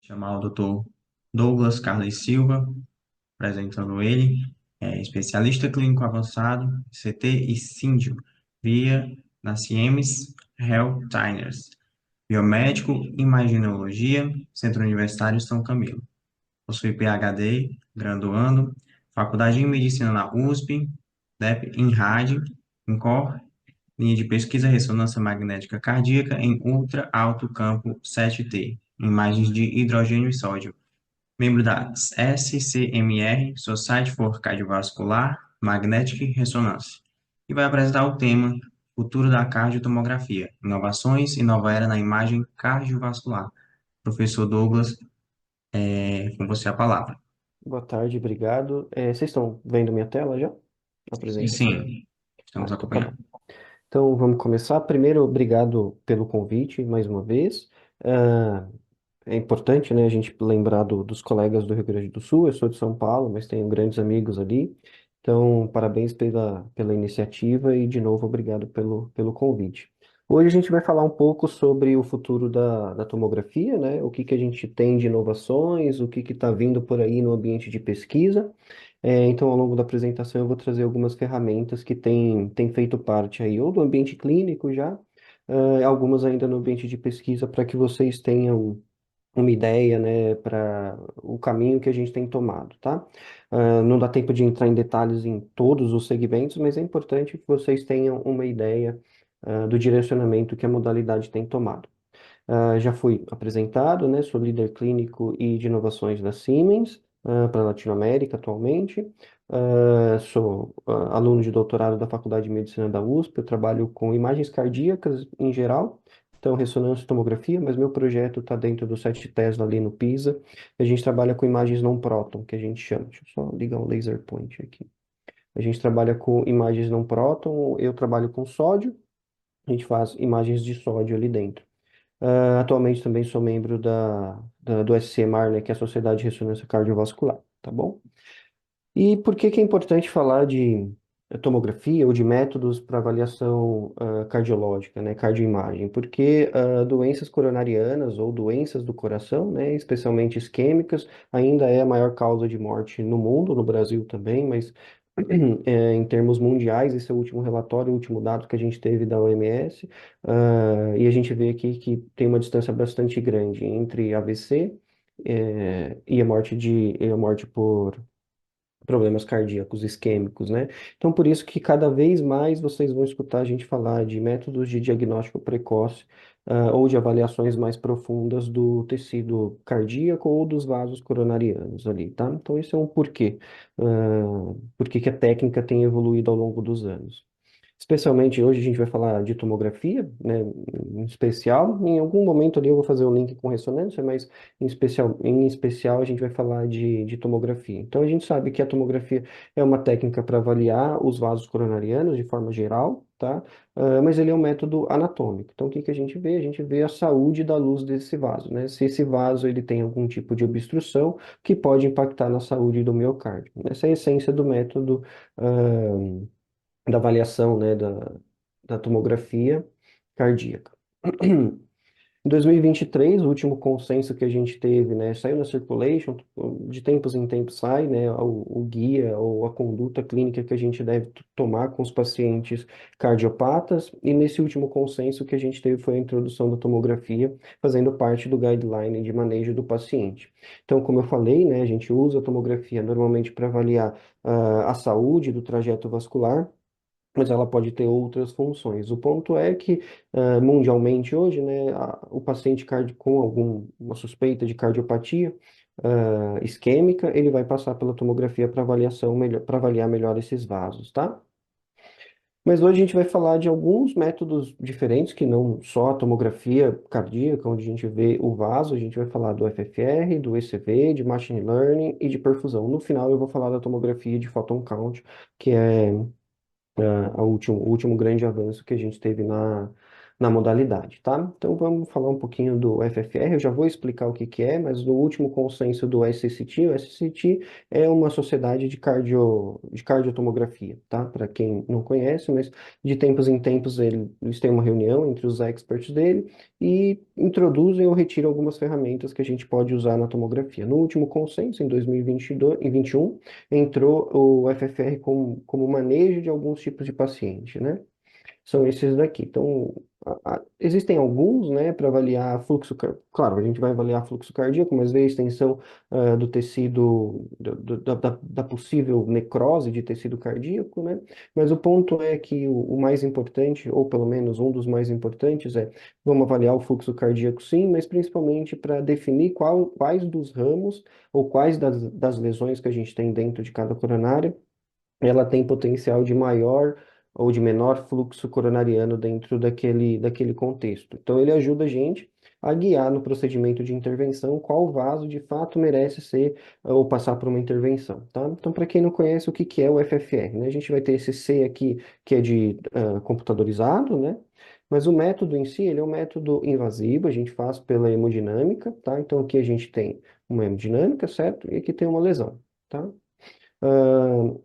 Chamar o doutor Douglas Carlos Silva, apresentando ele, especialista clínico avançado, CT e Síndio, via na Siemens Healthineers, biomédico, imaginologia, Centro Universitário São Camilo. Possui PhD, graduando, faculdade de medicina na USP, DEP em rádio, INCOR, linha de pesquisa ressonância magnética cardíaca em ultra alto campo 7T, imagens de hidrogênio e sódio, membro da SCMR, Society for Cardiovascular Magnetic Resonance, e vai apresentar o tema Futuro da Cardiotomografia, Inovações e Nova Era na Imagem Cardiovascular. Professor Douglas, com você a palavra. Boa tarde, obrigado. Vocês estão vendo minha tela já? A apresentação? Sim, estamos Então tá bom. acompanhando. Então vamos começar. Primeiro, obrigado pelo convite mais uma vez. Ah, É importante, né, a gente lembrar dos colegas do Rio Grande do Sul. Eu sou de São Paulo, mas tenho grandes amigos ali. Então, parabéns pela iniciativa e, de novo, obrigado pelo convite. Hoje a gente vai falar um pouco sobre o futuro da tomografia, né? O que que a gente tem de inovações, o que está vindo por aí no ambiente de pesquisa. Então, ao longo da apresentação, eu vou trazer algumas ferramentas que têm feito parte aí, ou do ambiente clínico já, algumas ainda no ambiente de pesquisa, para que vocês tenham uma ideia, né, para o caminho que a gente tem tomado, tá? Não dá tempo de entrar em detalhes em todos os segmentos, mas é importante que vocês tenham uma ideia, do direcionamento que a modalidade tem tomado. Já fui apresentado, né? Sou líder clínico e de inovações da Siemens, para a Latinoamérica atualmente. Sou aluno de doutorado da Faculdade de Medicina da USP. Eu trabalho com imagens cardíacas em geral, então ressonância e tomografia, mas meu projeto está dentro do Sete Tesla ali no PISA. A gente trabalha com imagens não próton, que a gente chama. Deixa eu só ligar o laser point aqui. A gente trabalha com imagens não próton, eu trabalho com sódio, a gente faz imagens de sódio ali dentro. Atualmente também sou membro do SCMAR, né, que é a Sociedade de Ressonância Cardiovascular, tá bom? E por que que é importante falar de tomografia ou de métodos para avaliação cardiológica, né, cardioimagem? Porque doenças coronarianas ou doenças do coração, né, especialmente isquêmicas, ainda é a maior causa de morte no mundo, no Brasil também, mas em termos mundiais, esse é o último relatório, o último dado que a gente teve da OMS, e a gente vê aqui que tem uma distância bastante grande entre AVC, e a morte por problemas cardíacos isquêmicos, né? Então, por isso que cada vez mais vocês vão escutar a gente falar de métodos de diagnóstico precoce, ou de avaliações mais profundas do tecido cardíaco ou dos vasos coronarianos ali, tá? Então, esse é um porquê. Por que que a técnica tem evoluído ao longo dos anos. Especialmente hoje a gente vai falar de tomografia, né, em especial. Em algum momento ali eu vou fazer o link com ressonância, mas em especial a gente vai falar de tomografia. Então a gente sabe que a tomografia é uma técnica para avaliar os vasos coronarianos de forma geral, tá? Mas ele é um método anatômico. Então o que que a gente vê? A gente vê a saúde da luz desse vaso, né? Se esse vaso ele tem algum tipo de obstrução que pode impactar na saúde do miocárdio. Essa é a essência do método da avaliação, né, da tomografia cardíaca. Em 2023, o último consenso que a gente teve, né, saiu na Circulation, de tempos em tempos sai, né, o guia ou a conduta clínica que a gente deve tomar com os pacientes cardiopatas, e nesse último consenso que a gente teve foi a introdução da tomografia, fazendo parte do guideline de manejo do paciente. Então, como eu falei, né, a gente usa a tomografia normalmente para avaliar a saúde do trajeto vascular, mas ela pode ter outras funções. O ponto é que, mundialmente hoje, né, o paciente com alguma suspeita de cardiopatia, isquêmica, ele vai passar pela tomografia para avaliação melhor, para avaliar melhor esses vasos, tá? Mas hoje a gente vai falar de alguns métodos diferentes, que não só a tomografia cardíaca, onde a gente vê o vaso, a gente vai falar do FFR, do ECV, de Machine Learning e de perfusão. No final eu vou falar da tomografia de photon count, que é o último grande avanço que a gente teve na modalidade, tá? Então vamos falar um pouquinho do FFR, eu já vou explicar o que que é, mas no último consenso do SCT, o SCT é uma sociedade de cardiotomografia, tá? Para quem não conhece, mas de tempos em tempos eles têm uma reunião entre os experts dele e introduzem ou retiram algumas ferramentas que a gente pode usar na tomografia. No último consenso, em 2022 e 21, entrou o FFR como manejo de alguns tipos de paciente, né? São esses daqui. Então, existem alguns, né, para avaliar fluxo, claro, a gente vai avaliar fluxo cardíaco, mas ver a extensão do tecido, da possível necrose de tecido cardíaco, né? Mas o ponto é que o mais importante, ou pelo menos um dos mais importantes, vamos avaliar o fluxo cardíaco sim, mas principalmente para definir quais dos ramos ou quais das lesões que a gente tem dentro de cada coronária ela tem potencial de maior ou de menor fluxo coronariano dentro daquele contexto. Então, ele ajuda a gente a guiar no procedimento de intervenção qual vaso de fato merece ser ou passar por uma intervenção, tá? Então, para quem não conhece, o que que é o FFR, né? A gente vai ter esse C aqui, que é de computadorizado, né? Mas o método em si, ele é um método invasivo, a gente faz pela hemodinâmica, tá? Então, aqui a gente tem uma hemodinâmica, certo? E aqui tem uma lesão, tá?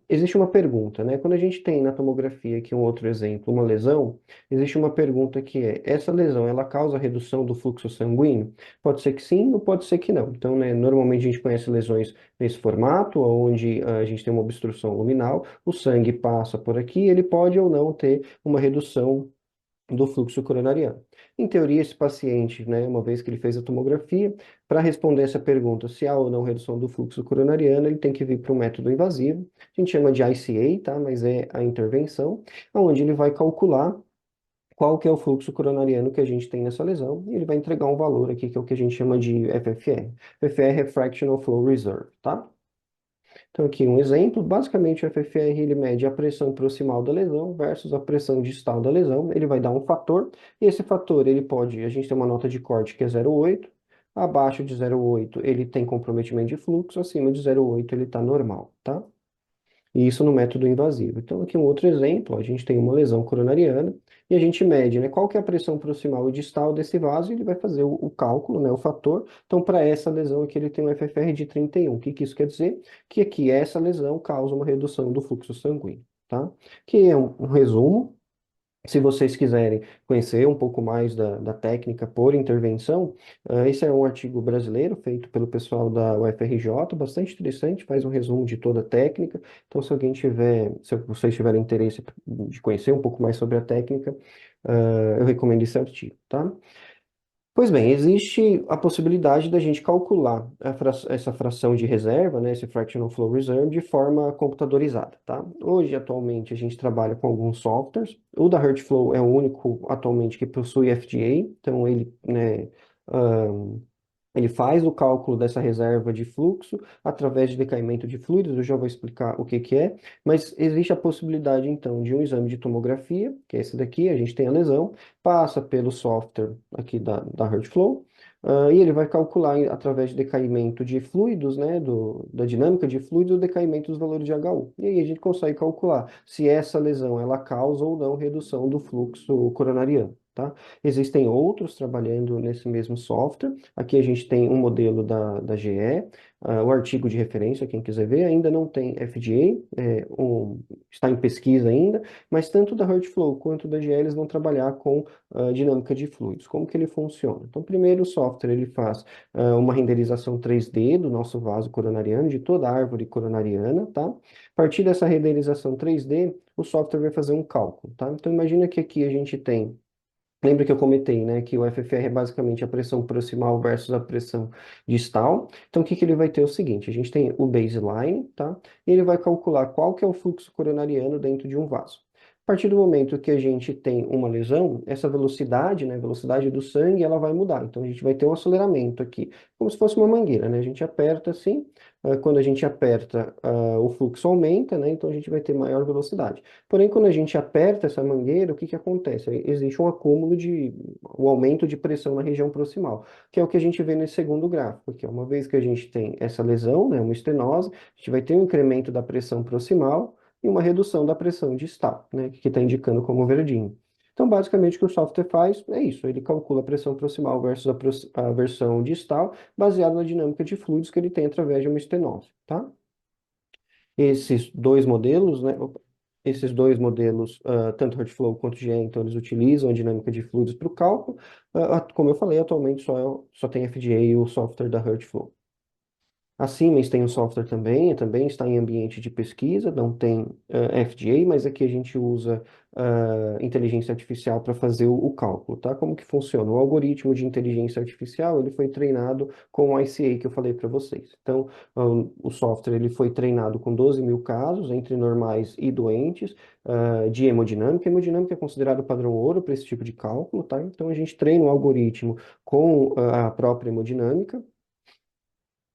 Existe uma pergunta, né? Quando a gente tem na tomografia aqui um outro exemplo, uma lesão, existe uma pergunta que é: essa lesão ela causa redução do fluxo sanguíneo? Pode ser que sim, ou pode ser que não. Então, né, normalmente a gente conhece lesões nesse formato, onde a gente tem uma obstrução luminal, o sangue passa por aqui, ele pode ou não ter uma redução do fluxo coronariano. Em teoria, esse paciente, né, uma vez que ele fez a tomografia, para responder essa pergunta, se há ou não redução do fluxo coronariano, ele tem que vir para um método invasivo, a gente chama de ICA, tá? Mas é a intervenção, onde ele vai calcular qual que é o fluxo coronariano que a gente tem nessa lesão, e ele vai entregar um valor aqui, que é o que a gente chama de FFR. FFR é Fractional Flow Reserve, tá? Então, aqui um exemplo, basicamente o FFR ele mede a pressão proximal da lesão versus a pressão distal da lesão, ele vai dar um fator, e esse fator ele pode, a gente tem uma nota de corte que é 0,8, abaixo de 0,8 ele tem comprometimento de fluxo, acima de 0,8 ele está normal, tá? E isso no método invasivo. Então, aqui um outro exemplo, a gente tem uma lesão coronariana e a gente mede, né, qual que é a pressão proximal e distal desse vaso e ele vai fazer o cálculo, né, o fator. Então, para essa lesão aqui, ele tem um FFR de 31. O que que isso quer dizer? Que aqui essa lesão causa uma redução do fluxo sanguíneo, tá? Que é um resumo. Se vocês quiserem conhecer um pouco mais da técnica por intervenção, esse é um artigo brasileiro feito pelo pessoal da UFRJ, bastante interessante, faz um resumo de toda a técnica. Então, se alguém tiver, se vocês tiverem interesse de conhecer um pouco mais sobre a técnica, eu recomendo esse artigo, tá? Pois bem, existe a possibilidade da gente calcular essa fração de reserva, né, esse fractional flow reserve, de forma computadorizada, tá? Hoje, atualmente, a gente trabalha com alguns softwares. O da HeartFlow é o único atualmente que possui FDA, então ele, né, ele faz o cálculo dessa reserva de fluxo através de decaimento de fluidos, eu já vou explicar o que que é, mas existe a possibilidade, então, de um exame de tomografia, que é esse daqui, a gente tem a lesão, passa pelo software aqui da HeartFlow, e ele vai calcular através de decaimento de fluidos, né, da dinâmica de fluidos, o decaimento dos valores de HU. E aí a gente consegue calcular se essa lesão, ela causa ou não redução do fluxo coronariano, tá? Existem outros trabalhando nesse mesmo software. Aqui a gente tem um modelo da GE, o artigo de referência, quem quiser ver, ainda não tem FDA, está em pesquisa ainda, mas tanto da HeartFlow quanto da GE eles vão trabalhar com dinâmica de fluidos. Como que ele funciona? Então, primeiro o software ele faz uma renderização 3D do nosso vaso coronariano, de toda a árvore coronariana, tá? A partir dessa renderização 3D, o software vai fazer um cálculo, tá? Então, imagina que aqui a gente tem. Lembra que eu comentei, né, que o FFR é basicamente a pressão proximal versus a pressão distal. Então, o que que ele vai ter é o seguinte, a gente tem o baseline, tá? E ele vai calcular qual que é o fluxo coronariano dentro de um vaso. A partir do momento que a gente tem uma lesão, essa velocidade, né, a velocidade do sangue, ela vai mudar. Então, a gente vai ter um aceleramento aqui, como se fosse uma mangueira, né? A gente aperta assim, quando a gente aperta, o fluxo aumenta, né? Então, a gente vai ter maior velocidade. Porém, quando a gente aperta essa mangueira, o que que acontece? Existe um acúmulo um aumento de pressão na região proximal, que é o que a gente vê nesse segundo gráfico, que é uma vez que a gente tem essa lesão, né, uma estenose, a gente vai ter um incremento da pressão proximal e uma redução da pressão distal, né, que está indicando como verdinho. Então, basicamente, o que o software faz é isso, ele calcula a pressão proximal versus a versão distal, baseado na dinâmica de fluidos que ele tem através de uma estenose, tá? Esses dois modelos, né, esses dois modelos, tanto Hertzflow quanto GE, então eles utilizam a dinâmica de fluidos para o cálculo. Como eu falei, atualmente só tem FDA e o software da Hertzflow. A Siemens tem um software também está em ambiente de pesquisa, não tem FDA, mas aqui a gente usa inteligência artificial para fazer o cálculo, tá? Como que funciona? O algoritmo de inteligência artificial, ele foi treinado com o ICA que eu falei para vocês. Então, o software, ele foi treinado com 12 mil casos, entre normais e doentes, de hemodinâmica. Hemodinâmica é considerado padrão ouro para esse tipo de cálculo, tá? Então, a gente treina o algoritmo com a própria hemodinâmica.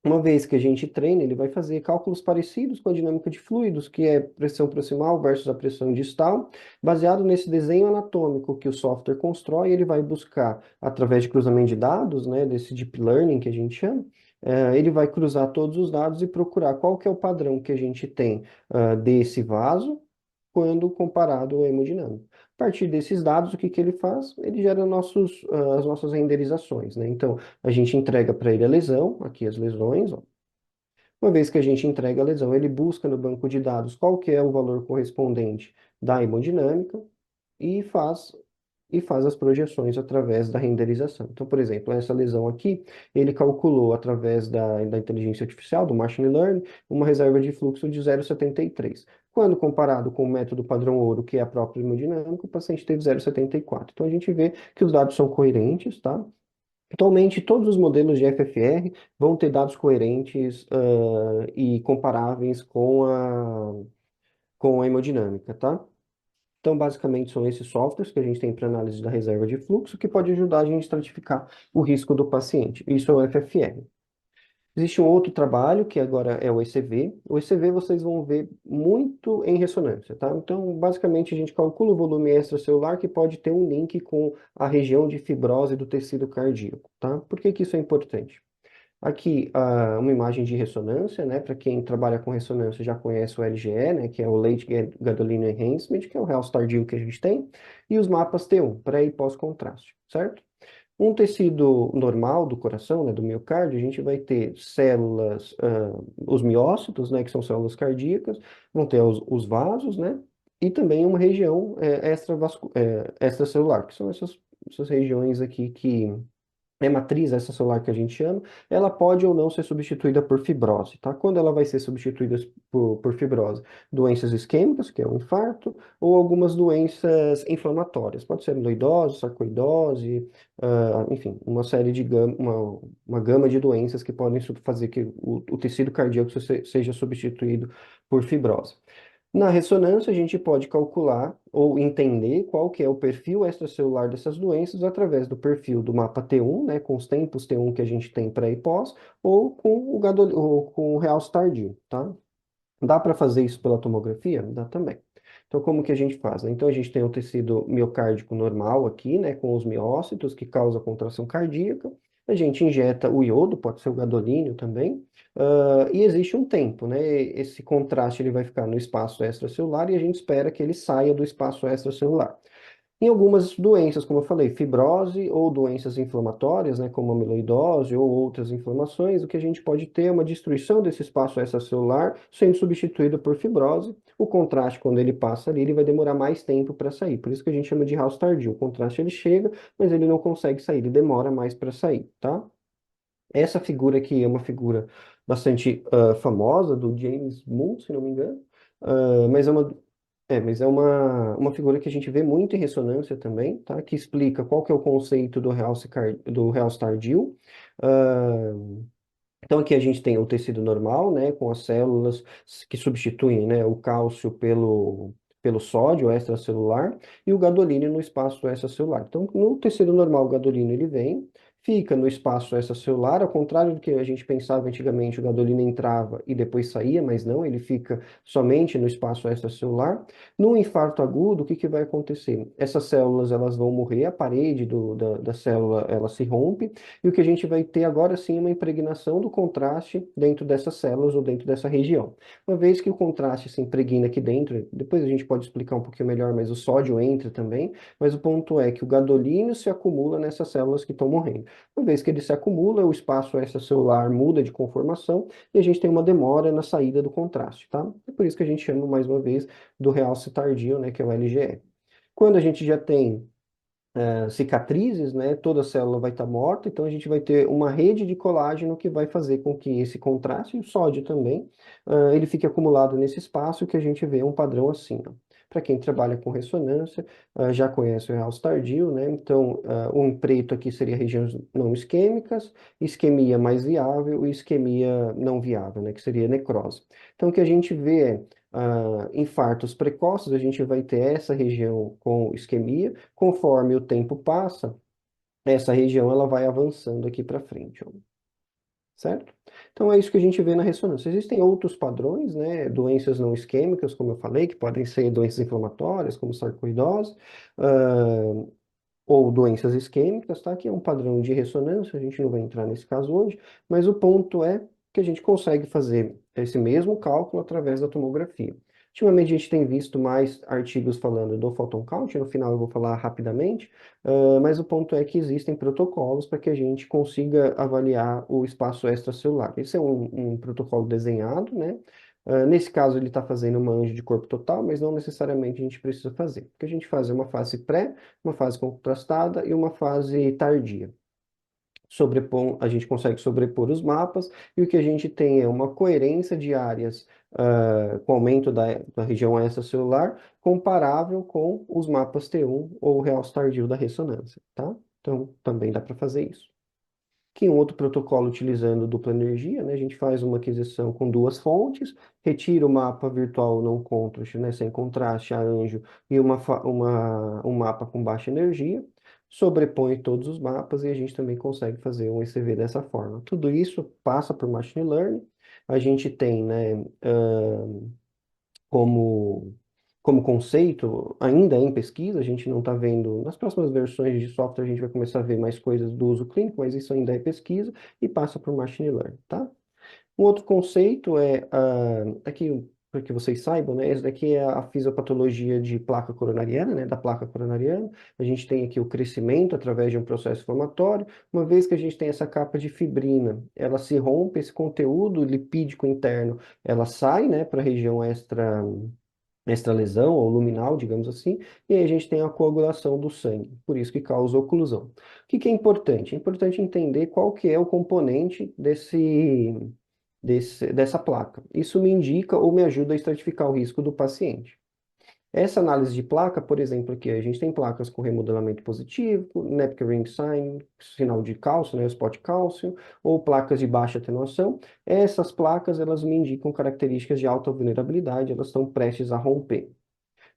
Uma vez que a gente treina, ele vai fazer cálculos parecidos com a dinâmica de fluidos, que é pressão proximal versus a pressão distal. Baseado nesse desenho anatômico que o software constrói, ele vai buscar, através de cruzamento de dados, né, desse deep learning que a gente chama, ele vai cruzar todos os dados e procurar qual que é o padrão que a gente tem desse vaso quando comparado ao hemodinâmico. A partir desses dados, o que que ele faz? Ele gera as nossas renderizações, né? Então, a gente entrega para ele a lesão, aqui as lesões, ó. Uma vez que a gente entrega a lesão, ele busca no banco de dados qual que é o valor correspondente da hemodinâmica e faz as projeções através da renderização. Então, por exemplo, essa lesão aqui, ele calculou através da inteligência artificial, do machine learning, uma reserva de fluxo de 0,73. Quando comparado com o método padrão ouro, que é a própria hemodinâmica, o paciente teve 0,74. Então, a gente vê que os dados são coerentes, tá? Atualmente, todos os modelos de FFR vão ter dados coerentes, e comparáveis com a hemodinâmica, tá? Então, basicamente, são esses softwares que a gente tem para análise da reserva de fluxo, que pode ajudar a gente a estratificar o risco do paciente. Isso é o FFR. Existe um outro trabalho, que agora é o ECV. O ECV vocês vão ver muito em ressonância, tá? Então, basicamente, a gente calcula o volume extracelular que pode ter um link com a região de fibrose do tecido cardíaco, tá? Por que que isso é importante? Aqui, uma imagem de ressonância, né? Para quem trabalha com ressonância já conhece o LGE, né? Que é o Late Gadolinium Enhancement, que é o realce tardio que a gente tem, e os mapas T1, pré e pós-contraste, certo? Um tecido normal do coração, né, do miocárdio, a gente vai ter células, os miócitos, né, que são células cardíacas, vão ter os vasos, né, e também uma região extracelular, que são essas regiões aqui que matriz, essa celular que a gente chama, ela pode ou não ser substituída por fibrose, tá? Quando ela vai ser substituída por fibrose? Doenças isquêmicas, que é o infarto, ou algumas doenças inflamatórias, pode ser amiloidose, sarcoidose, enfim, uma série de uma gama de doenças que podem fazer que o tecido cardíaco seja substituído por fibrose. Na ressonância, a gente pode calcular ou entender qual que é o perfil extracelular dessas doenças através do perfil do mapa T1, né, com os tempos T1 que a gente tem pré e pós, ou com o realce tardio, tá? Dá para fazer isso pela tomografia? Dá também. Então, como que a gente faz, né? Então, a gente tem o tecido miocárdico normal aqui, né, com os miócitos, que causa contração cardíaca. A gente injeta o iodo, pode ser o gadolínio também, e existe um tempo, né? Esse contraste ele vai ficar no espaço extracelular e a gente espera que ele saia do espaço extracelular. Em algumas doenças, como eu falei, fibrose ou doenças inflamatórias, né, como amiloidose ou outras inflamações, o que a gente pode ter é uma destruição desse espaço extracelular sendo substituído por fibrose. O contraste, quando ele passa ali, ele vai demorar mais tempo para sair. Por isso que a gente chama de House tardio. O contraste ele chega, mas ele não consegue sair, ele demora mais para sair, tá? Essa figura aqui é uma figura bastante famosa do James Moon, se não me engano, mas uma figura que a gente vê muito em ressonância também, tá? Que explica qual que é o conceito do realce tardio. Ah, então aqui a gente tem o tecido normal, né? Com as células que substituem, né, o cálcio pelo sódio extracelular e o gadolínio no espaço extracelular. Então, no tecido normal, o gadolínio ele vem, fica no espaço extracelular, ao contrário do que a gente pensava antigamente, o gadolino entrava e depois saía, mas não, ele fica somente no espaço extracelular. No infarto agudo, o que que vai acontecer? Essas células elas vão morrer, a parede da célula ela se rompe, e o que a gente vai ter agora sim é uma impregnação do contraste dentro dessas células ou dentro dessa região. Uma vez que o contraste se impregna aqui dentro, depois a gente pode explicar um pouquinho melhor, mas o sódio entra também, mas o ponto é que o gadolínio se acumula nessas células que estão morrendo. Uma vez que ele se acumula, o espaço extracelular muda de conformação e a gente tem uma demora na saída do contraste, tá? É por isso que a gente chama mais uma vez do realce tardio, né, que é o LGE. Quando a gente já tem cicatrizes, né? Toda célula vai estar morta, então a gente vai ter uma rede de colágeno que vai fazer com que esse contraste, e o sódio também, ele fique acumulado nesse espaço que a gente vê um padrão assim, ó. Para quem trabalha com ressonância, já conhece o realce tardio, né? Então, o preto aqui seria regiões não isquêmicas, isquemia mais viável e isquemia não viável, né? Que seria necrose. Então, o que a gente vê é infartos precoces, a gente vai ter essa região com isquemia. Conforme o tempo passa, essa região ela vai avançando aqui para frente, ó, certo? Então é isso que a gente vê na ressonância. Existem outros padrões, né? Doenças não isquêmicas, como eu falei, que podem ser doenças inflamatórias, como sarcoidose, ah, ou doenças isquêmicas, tá? Que é um padrão de ressonância, a gente não vai entrar nesse caso hoje, mas o ponto é que a gente consegue fazer esse mesmo cálculo através da tomografia. Ultimamente a gente tem visto mais artigos falando do photon count, no final eu vou falar rapidamente, mas o ponto é que existem protocolos para que a gente consiga avaliar o espaço extracelular. Esse é um protocolo desenhado, né? Nesse caso, ele está fazendo uma anjo de corpo total, mas não necessariamente a gente precisa fazer. O que a gente faz é uma fase pré, uma fase contrastada e uma fase tardia. A gente consegue sobrepor os mapas e o que a gente tem é uma coerência de áreas com aumento da região extracelular comparável com os mapas T1 ou o realce tardio da ressonância, tá? Então, também dá para fazer isso. Que um outro protocolo utilizando dupla energia, né? A gente faz uma aquisição com duas fontes, retira o mapa virtual não contrast, né? Sem contraste a anjo, e um mapa com baixa energia, sobrepõe todos os mapas e a gente também consegue fazer um ECV dessa forma. Tudo isso passa por machine learning. A gente tem, né, como, como conceito, ainda em pesquisa, a gente não está vendo, nas próximas versões de software a gente vai começar a ver mais coisas do uso clínico, mas isso ainda é pesquisa e passa por machine learning, tá? Um outro conceito é, aqui, para que vocês saibam, né, esse daqui é a fisiopatologia de placa coronariana, né, da placa coronariana. A gente tem aqui o crescimento através de um processo inflamatório. Uma vez que a gente tem essa capa de fibrina, ela se rompe, esse conteúdo lipídico interno, ela sai, né, para a região extralesão ou luminal, digamos assim, e aí a gente tem a coagulação do sangue, por isso que causa oclusão. O que que é importante? É importante entender qual que é o componente dessa placa. Isso me indica ou me ajuda a estratificar o risco do paciente. Essa análise de placa, por exemplo, aqui a gente tem placas com remodelamento positivo, Nepke ring sign, sinal de cálcio, né, spot cálcio, ou placas de baixa atenuação. Essas placas, elas me indicam características de alta vulnerabilidade, elas estão prestes a romper.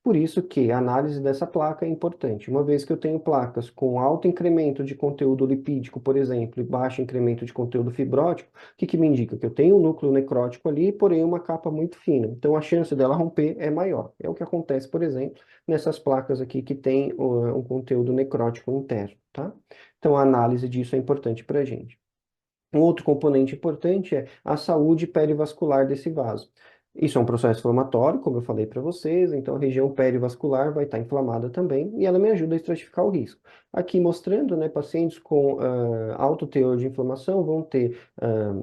Por isso que a análise dessa placa é importante. Uma vez que eu tenho placas com alto incremento de conteúdo lipídico, por exemplo, e baixo incremento de conteúdo fibrótico, o que que me indica? Que eu tenho um núcleo necrótico ali, porém uma capa muito fina. Então a chance dela romper é maior. É o que acontece, por exemplo, nessas placas aqui que tem um conteúdo necrótico interno, tá? Então a análise disso é importante para a gente. Um outro componente importante é a saúde perivascular desse vaso. Isso é um processo inflamatório, como eu falei para vocês, então a região perivascular vai estar inflamada também e ela me ajuda a estratificar o risco. Aqui mostrando, né, pacientes com alto teor de inflamação vão ter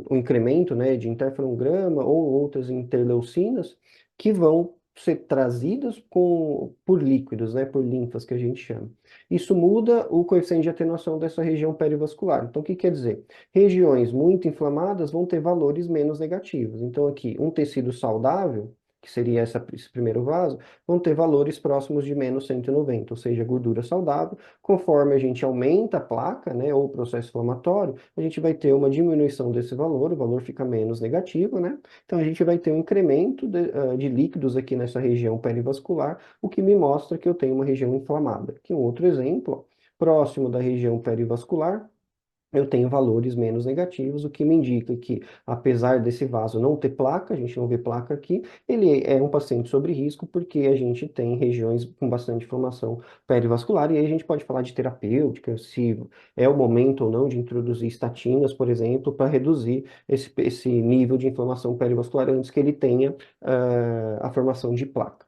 um incremento, né, de interferongrama ou outras interleucinas que vão ser trazidas por líquidos, né, por linfas que a gente chama. Isso muda o coeficiente de atenuação dessa região perivascular. Então, o que quer dizer? Regiões muito inflamadas vão ter valores menos negativos. Então, aqui, um tecido saudável, que seria esse primeiro vaso, vão ter valores próximos de menos 190, ou seja, gordura saudável. Conforme a gente aumenta a placa, né, ou o processo inflamatório, a gente vai ter uma diminuição desse valor, o valor fica menos negativo, né? Então, a gente vai ter um incremento de líquidos aqui nessa região perivascular, o que me mostra que eu tenho uma região inflamada. Aqui um outro exemplo, ó, próximo da região perivascular, eu tenho valores menos negativos, o que me indica que, apesar desse vaso não ter placa, a gente não vê placa aqui, ele é um paciente sobre risco porque a gente tem regiões com bastante inflamação perivascular, e aí a gente pode falar de terapêutica, se é o momento ou não de introduzir estatinas, por exemplo, para reduzir esse nível de inflamação perivascular antes que ele tenha a formação de placa.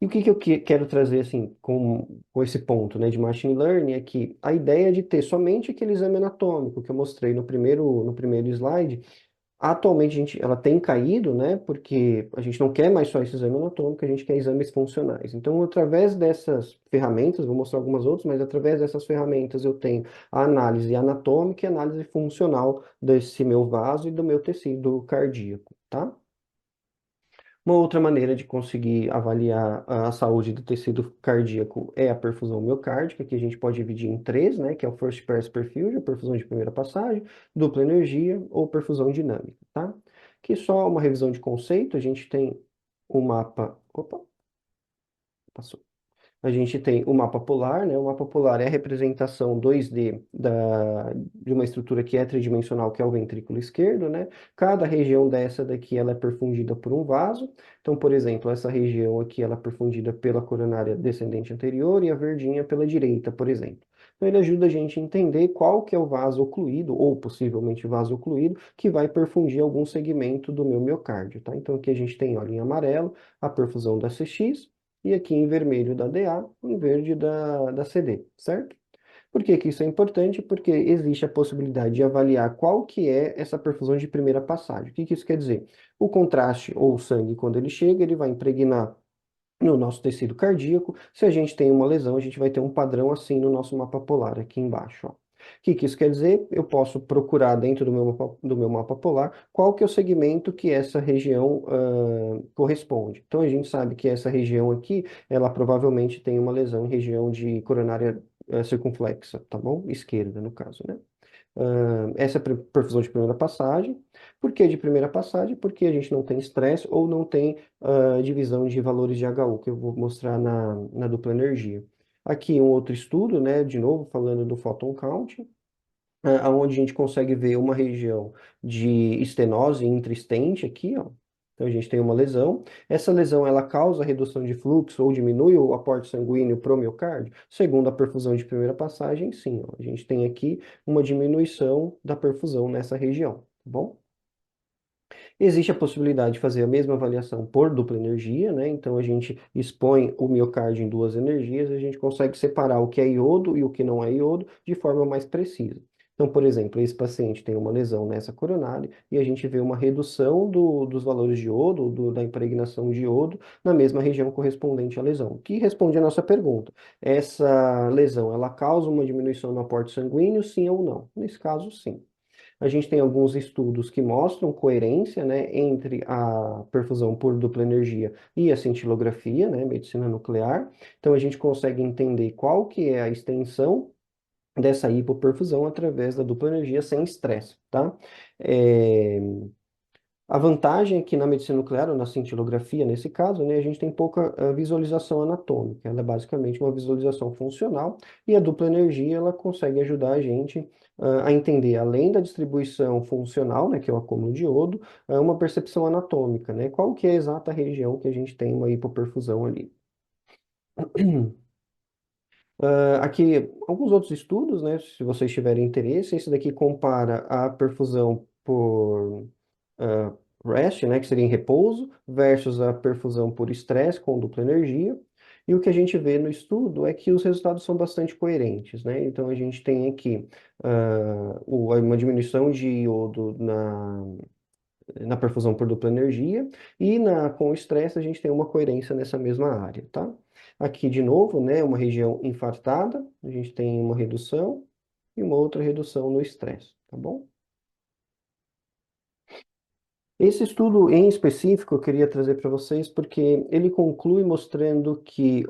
E o que que eu quero trazer assim com esse ponto, né, de machine learning é que a ideia de ter somente aquele exame anatômico que eu mostrei no primeiro slide, atualmente ela tem caído, né, porque a gente não quer mais só esse exame anatômico, a gente quer exames funcionais. Então, através dessas ferramentas, vou mostrar algumas outras, mas através dessas ferramentas eu tenho a análise anatômica e a análise funcional desse meu vaso e do meu tecido cardíaco, tá? Uma outra maneira de conseguir avaliar a saúde do tecido cardíaco é a perfusão miocárdica, que a gente pode dividir em três, né? Que é o First Pass Perfusion, perfusão de primeira passagem, dupla energia ou perfusão dinâmica, tá? Que só uma revisão de conceito, a gente tem o mapa. Opa, passou. A gente tem o mapa polar, né? O mapa polar é a representação 2D de uma estrutura que é tridimensional, que é o ventrículo esquerdo, né? Cada região dessa daqui, ela é perfundida por um vaso. Então, por exemplo, essa região aqui, ela é perfundida pela coronária descendente anterior e a verdinha pela direita, por exemplo. Então, ele ajuda a gente a entender qual que é o vaso ocluído, ou possivelmente vaso ocluído, que vai perfundir algum segmento do meu miocárdio, tá? Então, aqui a gente tem, olha, em amarelo, a perfusão da CX, e aqui em vermelho da DA, em verde da CD, certo? Por que que isso é importante? Porque existe a possibilidade de avaliar qual que é essa perfusão de primeira passagem. O que que isso quer dizer? O contraste ou o sangue, quando ele chega, ele vai impregnar no nosso tecido cardíaco. Se a gente tem uma lesão, a gente vai ter um padrão assim no nosso mapa polar aqui embaixo, ó. O que que isso quer dizer? Eu posso procurar dentro do meu mapa polar qual que é o segmento que essa região corresponde. Então a gente sabe que essa região aqui, ela provavelmente tem uma lesão em região de coronária circunflexa, tá bom? Esquerda, no caso, né? Essa é a perfusão de primeira passagem. Por que de primeira passagem? Porque a gente não tem estresse ou não tem divisão de valores de HU, que eu vou mostrar na dupla energia. Aqui um outro estudo, né, de novo falando do photon count, onde a gente consegue ver uma região de estenose intrastente aqui, ó. Então a gente tem uma lesão. Essa lesão ela causa redução de fluxo ou diminui o aporte sanguíneo para o miocárdio? Segundo a perfusão de primeira passagem, sim, ó. A gente tem aqui uma diminuição da perfusão nessa região, tá bom? Existe a possibilidade de fazer a mesma avaliação por dupla energia, né? Então a gente expõe o miocárdio em duas energias e a gente consegue separar o que é iodo e o que não é iodo de forma mais precisa. Então, por exemplo, esse paciente tem uma lesão nessa coronária e a gente vê uma redução dos valores de iodo, da impregnação de iodo, na mesma região correspondente à lesão, que responde à nossa pergunta. Essa lesão, ela causa uma diminuição no aporte sanguíneo, sim ou não? Nesse caso, sim. A gente tem alguns estudos que mostram coerência, né, entre a perfusão por dupla energia e a cintilografia, né, medicina nuclear. Então a gente consegue entender qual que é a extensão dessa hipoperfusão através da dupla energia sem estresse, tá? É, a vantagem é que na medicina nuclear, ou na cintilografia, nesse caso, né, a gente tem pouca visualização anatômica. Ela é basicamente uma visualização funcional e a dupla energia ela consegue ajudar a gente a entender, além da distribuição funcional, né, que é o acúmulo de iodo, uma percepção anatômica, né? Qual que é a exata região que a gente tem uma hipoperfusão ali. Aqui, alguns outros estudos, né, se vocês tiverem interesse, esse daqui compara a perfusão por rest, né, que seria em repouso, versus a perfusão por estresse com dupla energia. E o que a gente vê no estudo é que os resultados são bastante coerentes, né? Então a gente tem aqui uma diminuição de iodo na perfusão por dupla energia e com o estresse a gente tem uma coerência nessa mesma área, tá? Aqui de novo, né, uma região infartada, a gente tem uma redução e uma outra redução no estresse, tá bom? Esse estudo em específico eu queria trazer para vocês porque ele conclui mostrando que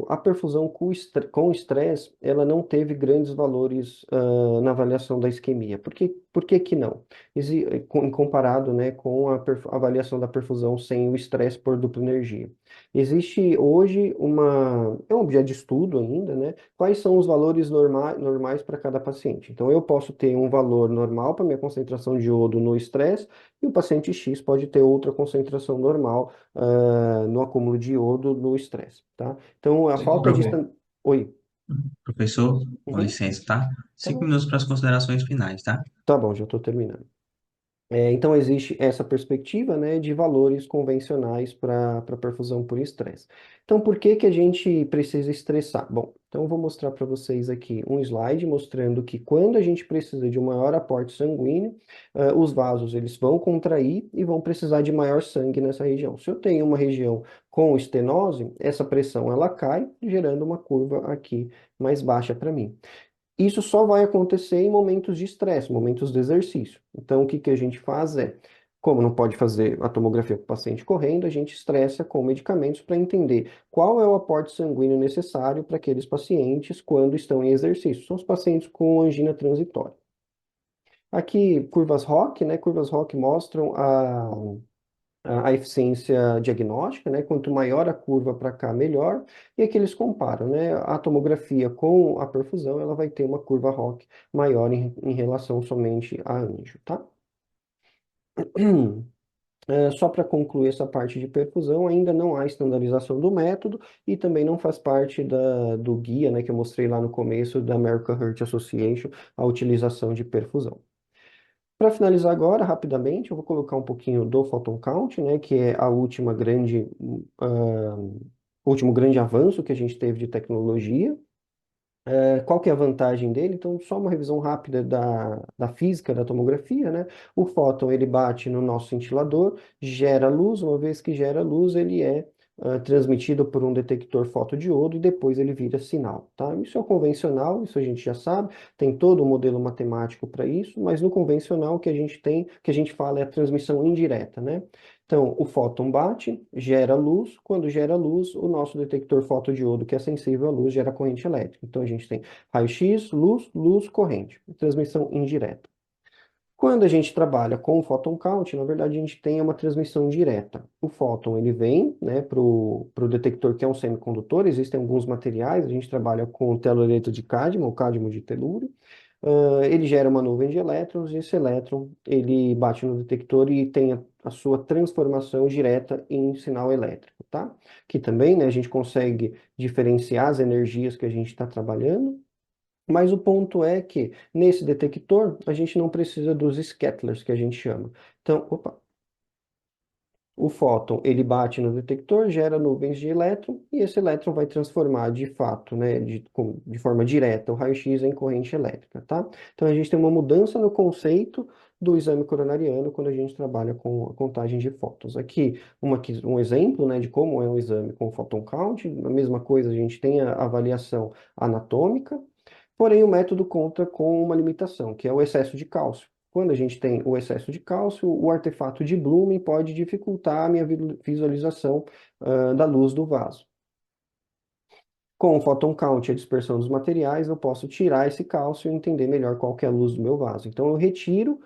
a perfusão com estresse ela não teve grandes valores na avaliação da isquemia. Por que que não? Comparado, né, com a avaliação da perfusão sem o estresse por dupla energia. Existe hoje é um objeto de estudo ainda, né? Quais são os valores normais para cada paciente. Então, eu posso ter um valor normal para minha concentração de iodo no estresse, e o paciente X pode ter outra concentração normal, no acúmulo de iodo no estresse, tá? Então, a falta de... Profe- Oi. Professor, com Uhum. licença, tá? Tá Cinco bom. minutos para as considerações finais, tá? Tá bom, já estou terminando. Então, existe essa perspectiva, né, de valores convencionais para perfusão por estresse. Então, por que que a gente precisa estressar? Bom, então eu vou mostrar para vocês aqui um slide mostrando que quando a gente precisa de um maior aporte sanguíneo, os vasos eles vão contrair e vão precisar de maior sangue nessa região. Se eu tenho uma região com estenose, essa pressão ela cai, gerando uma curva aqui mais baixa para mim. Isso só vai acontecer em momentos de estresse, momentos de exercício. Então, o que que a gente faz é, como não pode fazer a tomografia com o paciente correndo, a gente estressa com medicamentos para entender qual é o aporte sanguíneo necessário para aqueles pacientes quando estão em exercício. São os pacientes com angina transitória. Aqui, curvas ROC, né? Curvas ROC mostram a eficiência diagnóstica, né? Quanto maior a curva para cá, melhor. E aqui eles comparam, né? A tomografia com a perfusão, ela vai ter uma curva ROC maior em relação somente a anjo, tá? Só para concluir essa parte de perfusão, ainda não há estandarização do método e também não faz parte do guia, né, que eu mostrei lá no começo da American Heart Association, a utilização de perfusão. Para finalizar agora, rapidamente, eu vou colocar um pouquinho do photon count, né, que é a último grande avanço que a gente teve de tecnologia. Qual que é a vantagem dele? Então, só uma revisão rápida da física da tomografia, né? O fóton, ele bate no nosso cintilador, gera luz, uma vez que gera luz, ele é transmitido por um detector fotodiodo e depois ele vira sinal, tá? Isso é o convencional, isso a gente já sabe, tem todo o modelo matemático para isso, mas no convencional o que a gente tem, o que a gente fala é a transmissão indireta, né? Então, o fóton bate, gera luz. Quando gera luz, o nosso detector fotodiodo, que é sensível à luz, gera corrente elétrica. Então, a gente tem raio-x, luz, luz, corrente. Transmissão indireta. Quando a gente trabalha com o photon count, na verdade, a gente tem uma transmissão direta. O fóton, ele vem, né, para o detector, que é um semicondutor. Existem alguns materiais, a gente trabalha com telureto de cádmio, ou cádmio de telúrio. Ele gera uma nuvem de elétrons e esse elétron ele bate no detector e tem a sua transformação direta em sinal elétrico, tá? Que também, né, a gente consegue diferenciar as energias que a gente está trabalhando, mas o ponto é que nesse detector a gente não precisa dos scattlers que a gente chama. Então, opa, o fóton, ele bate no detector, gera nuvens de elétron, e esse elétron vai transformar de fato, né, de forma direta, o raio-x em corrente elétrica, tá? Então a gente tem uma mudança no conceito do exame coronariano quando a gente trabalha com a contagem de fótons. Aqui, um exemplo, né, de como é um exame com photon count, a mesma coisa, a gente tem a avaliação anatômica, porém o método conta com uma limitação, que é o excesso de cálcio. Quando a gente tem o excesso de cálcio, o artefato de Bloom pode dificultar a minha visualização, da luz do vaso. Com o photon count e a dispersão dos materiais, eu posso tirar esse cálcio e entender melhor qual que é a luz do meu vaso. Então, eu retiro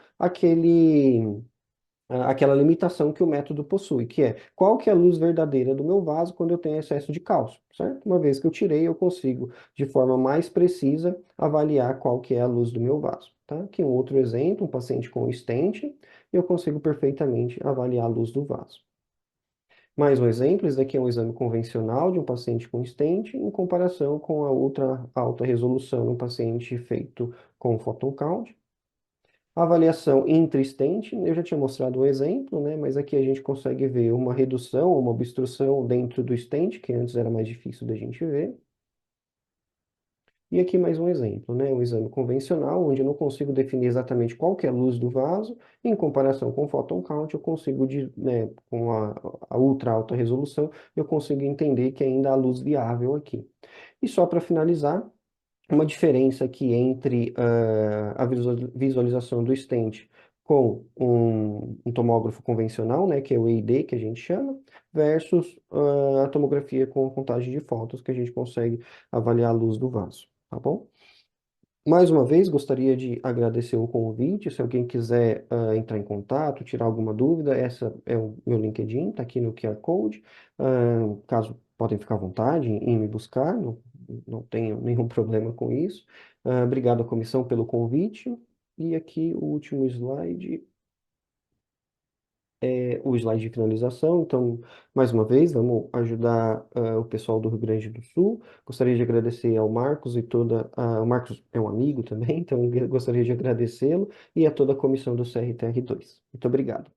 aquela limitação que o método possui, que é qual que é a luz verdadeira do meu vaso quando eu tenho excesso de cálcio, certo? Uma vez que eu tirei, eu consigo, de forma mais precisa, avaliar qual que é a luz do meu vaso, tá? Aqui um outro exemplo, um paciente com stent, eu consigo perfeitamente avaliar a luz do vaso. Mais um exemplo, esse daqui é um exame convencional de um paciente com stent, em comparação com a outra alta resolução, um paciente feito com photon count. A avaliação intra-stent, eu já tinha mostrado um exemplo, né? Mas aqui a gente consegue ver uma redução, uma obstrução dentro do stent, que antes era mais difícil da gente ver. E aqui mais um exemplo, né? Um exame convencional, onde eu não consigo definir exatamente qual que é a luz do vaso, em comparação com o photon count, eu consigo, né, com a ultra alta resolução, eu consigo entender que ainda há luz viável aqui. E só para finalizar, uma diferença aqui entre a visualização do stent com um tomógrafo convencional, né, que é o EID, que a gente chama, versus a tomografia com contagem de fótons, que a gente consegue avaliar a luz do vaso, tá bom? Mais uma vez, gostaria de agradecer o convite. Se alguém quiser entrar em contato, tirar alguma dúvida, essa é o meu LinkedIn, está aqui no QR Code. Caso podem ficar à vontade em me buscar, não tenho nenhum problema com isso. Obrigado à comissão pelo convite. E aqui o último slide o slide de finalização. Então, mais uma vez, vamos ajudar o pessoal do Rio Grande do Sul. Gostaria de agradecer ao Marcos e toda o Marcos é um amigo também, então eu gostaria de agradecê-lo e a toda a comissão do CRTR2. Muito obrigado.